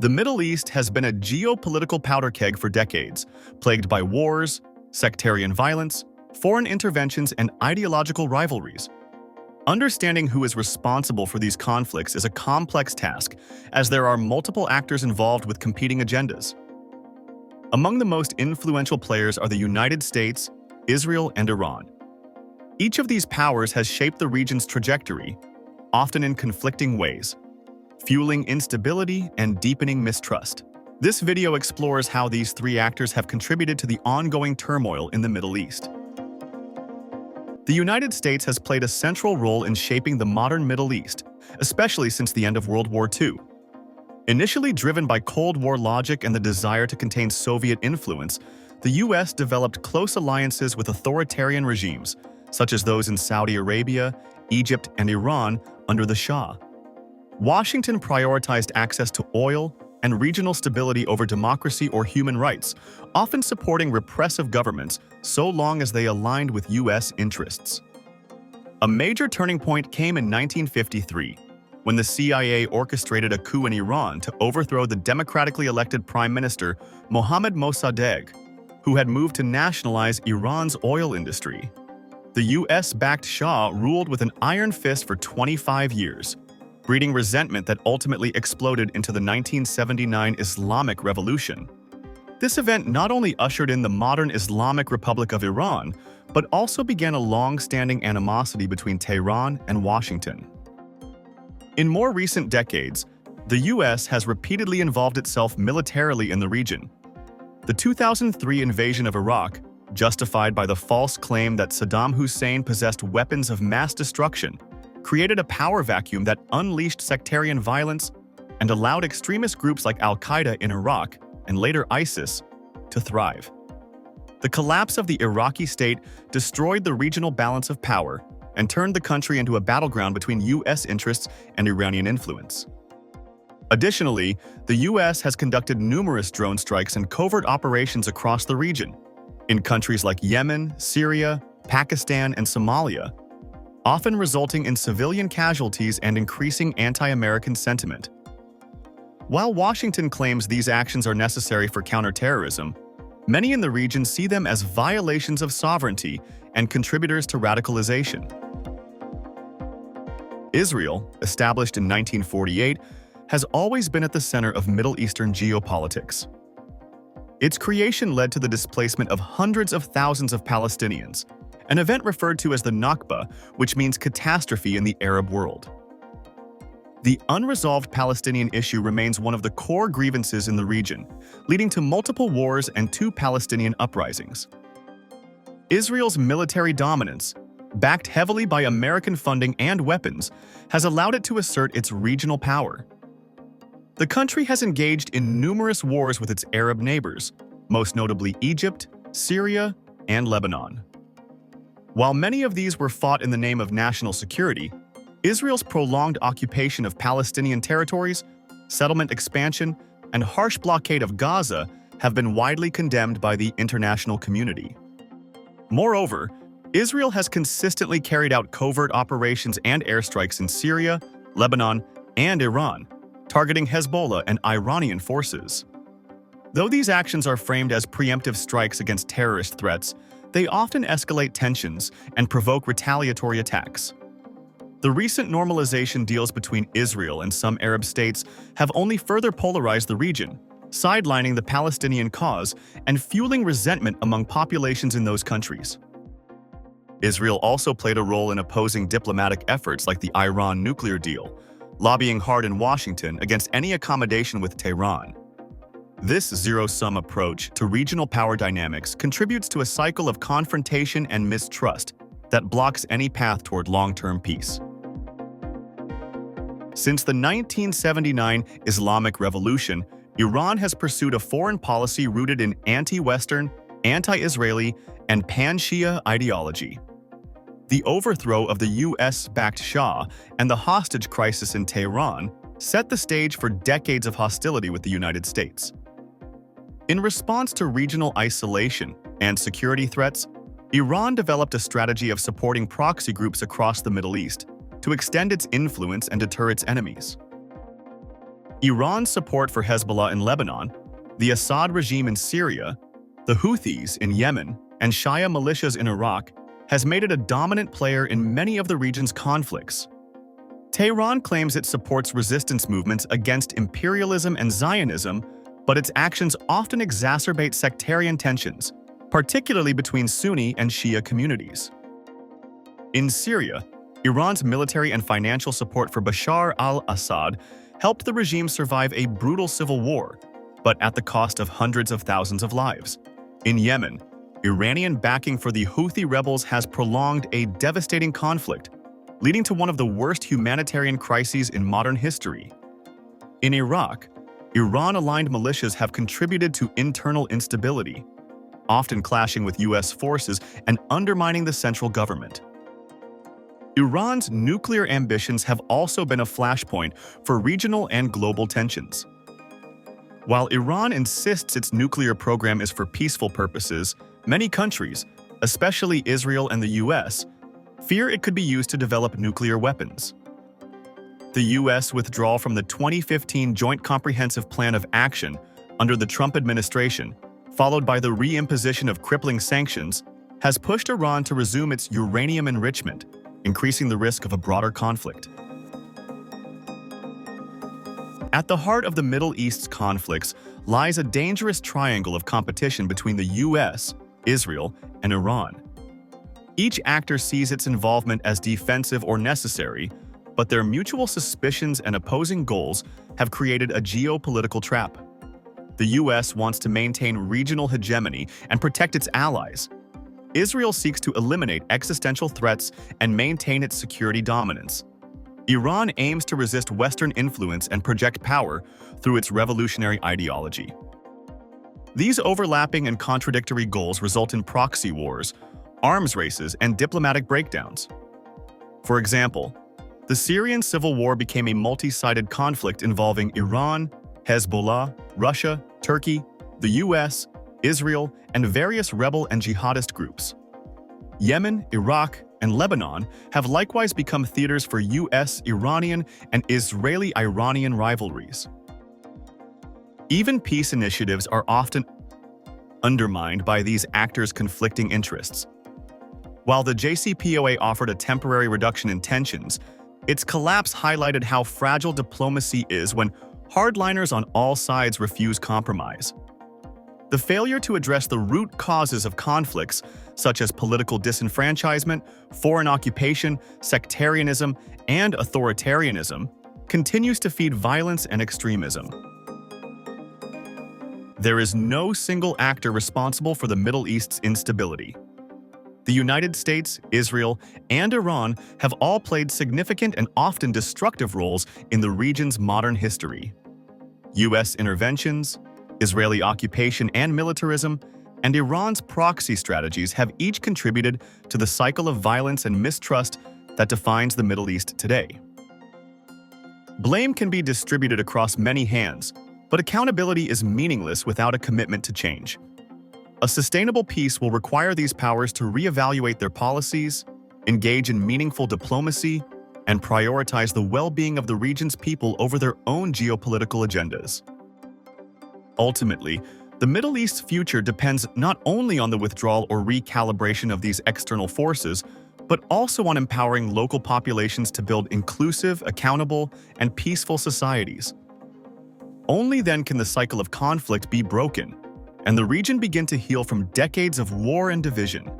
The Middle East has been a geopolitical powder keg for decades, plagued by wars, sectarian violence, foreign interventions, and ideological rivalries. Understanding who is responsible for these conflicts is a complex task, as there are multiple actors involved with competing agendas. Among the most influential players are the United States, Israel, and Iran. Each of these powers has shaped the region's trajectory, often in conflicting ways, fueling instability and deepening mistrust. This video explores how these three actors have contributed to the ongoing turmoil in the Middle East. The United States has played a central role in shaping the modern Middle East, especially since the end of World War II. Initially driven by Cold War logic and the desire to contain Soviet influence, the U.S. developed close alliances with authoritarian regimes, such as those in Saudi Arabia, Egypt, and Iran under the Shah. Washington prioritized access to oil and regional stability over democracy or human rights, often supporting repressive governments so long as they aligned with U.S. interests. A major turning point came in 1953, when the CIA orchestrated a coup in Iran to overthrow the democratically elected Prime Minister Mohammad Mossadegh, who had moved to nationalize Iran's oil industry. The U.S.-backed Shah ruled with an iron fist for 25 years, breeding resentment that ultimately exploded into the 1979 Islamic Revolution. This event not only ushered in the modern Islamic Republic of Iran, but also began a long-standing animosity between Tehran and Washington. In more recent decades, the U.S. has repeatedly involved itself militarily in the region. The 2003 invasion of Iraq, justified by the false claim that Saddam Hussein possessed weapons of mass destruction, created a power vacuum that unleashed sectarian violence and allowed extremist groups like Al-Qaeda in Iraq and later ISIS to thrive. The collapse of the Iraqi state destroyed the regional balance of power and turned the country into a battleground between U.S. interests and Iranian influence. Additionally, the U.S. has conducted numerous drone strikes and covert operations across the region, in countries like Yemen, Syria, Pakistan, and Somalia, often resulting in civilian casualties and increasing anti-American sentiment. While Washington claims these actions are necessary for counterterrorism, many in the region see them as violations of sovereignty and contributors to radicalization. Israel, established in 1948, has always been at the center of Middle Eastern geopolitics. Its creation led to the displacement of hundreds of thousands of Palestinians, an event referred to as the Nakba, which means catastrophe in the Arab world. The unresolved Palestinian issue remains one of the core grievances in the region, leading to multiple wars and 2 Palestinian uprisings. Israel's military dominance, backed heavily by American funding and weapons, has allowed it to assert its regional power. The country has engaged in numerous wars with its Arab neighbors, most notably Egypt, Syria, and Lebanon. While many of these were fought in the name of national security, Israel's prolonged occupation of Palestinian territories, settlement expansion, and harsh blockade of Gaza have been widely condemned by the international community. Moreover, Israel has consistently carried out covert operations and airstrikes in Syria, Lebanon, and Iran, targeting Hezbollah and Iranian forces. Though these actions are framed as preemptive strikes against terrorist threats, they often escalate tensions and provoke retaliatory attacks. The recent normalization deals between Israel and some Arab states have only further polarized the region, sidelining the Palestinian cause and fueling resentment among populations in those countries. Israel also played a role in opposing diplomatic efforts like the Iran nuclear deal, lobbying hard in Washington against any accommodation with Tehran. This zero-sum approach to regional power dynamics contributes to a cycle of confrontation and mistrust that blocks any path toward long-term peace. Since the 1979 Islamic Revolution, Iran has pursued a foreign policy rooted in anti-Western, anti-Israeli, and pan-Shia ideology. The overthrow of the U.S.-backed Shah and the hostage crisis in Tehran set the stage for decades of hostility with the United States. In response to regional isolation and security threats, Iran developed a strategy of supporting proxy groups across the Middle East to extend its influence and deter its enemies. Iran's support for Hezbollah in Lebanon, the Assad regime in Syria, the Houthis in Yemen, and Shia militias in Iraq has made it a dominant player in many of the region's conflicts. Tehran claims it supports resistance movements against imperialism and Zionism, but its actions often exacerbate sectarian tensions, particularly between Sunni and Shia communities. In Syria, Iran's military and financial support for Bashar al-Assad helped the regime survive a brutal civil war, but at the cost of hundreds of thousands of lives. In Yemen, Iranian backing for the Houthi rebels has prolonged a devastating conflict, leading to one of the worst humanitarian crises in modern history. In Iraq, Iran-aligned militias have contributed to internal instability, often clashing with U.S. forces and undermining the central government. Iran's nuclear ambitions have also been a flashpoint for regional and global tensions. While Iran insists its nuclear program is for peaceful purposes, many countries, especially Israel and the U.S., fear it could be used to develop nuclear weapons. The U.S. withdrawal from the 2015 Joint Comprehensive Plan of Action under the Trump administration, followed by the reimposition of crippling sanctions, has pushed Iran to resume its uranium enrichment, increasing the risk of a broader conflict. At the heart of the Middle East's conflicts lies a dangerous triangle of competition between the U.S., Israel, and Iran. Each actor sees its involvement as defensive or necessary, but their mutual suspicions and opposing goals have created a geopolitical trap. The U.S. wants to maintain regional hegemony and protect its allies. Israel seeks to eliminate existential threats and maintain its security dominance. Iran aims to resist Western influence and project power through its revolutionary ideology. These overlapping and contradictory goals result in proxy wars, arms races, and diplomatic breakdowns. For example, the Syrian civil war became a multi-sided conflict involving Iran, Hezbollah, Russia, Turkey, the US, Israel, and various rebel and jihadist groups. Yemen, Iraq, and Lebanon have likewise become theaters for US-Iranian and Israeli-Iranian rivalries. Even peace initiatives are often undermined by these actors' conflicting interests. While the JCPOA offered a temporary reduction in tensions, its collapse highlighted how fragile diplomacy is when hardliners on all sides refuse compromise. The failure to address the root causes of conflicts, such as political disenfranchisement, foreign occupation, sectarianism, and authoritarianism, continues to feed violence and extremism. There is no single actor responsible for the Middle East's instability. The United States, Israel, and Iran have all played significant and often destructive roles in the region's modern history. U.S. interventions, Israeli occupation and militarism, and Iran's proxy strategies have each contributed to the cycle of violence and mistrust that defines the Middle East today. Blame can be distributed across many hands, but accountability is meaningless without a commitment to change. A sustainable peace will require these powers to reevaluate their policies, engage in meaningful diplomacy, and prioritize the well-being of the region's people over their own geopolitical agendas. Ultimately, the Middle East's future depends not only on the withdrawal or recalibration of these external forces, but also on empowering local populations to build inclusive, accountable, and peaceful societies. Only then can the cycle of conflict be broken, and the region begin to heal from decades of war and division.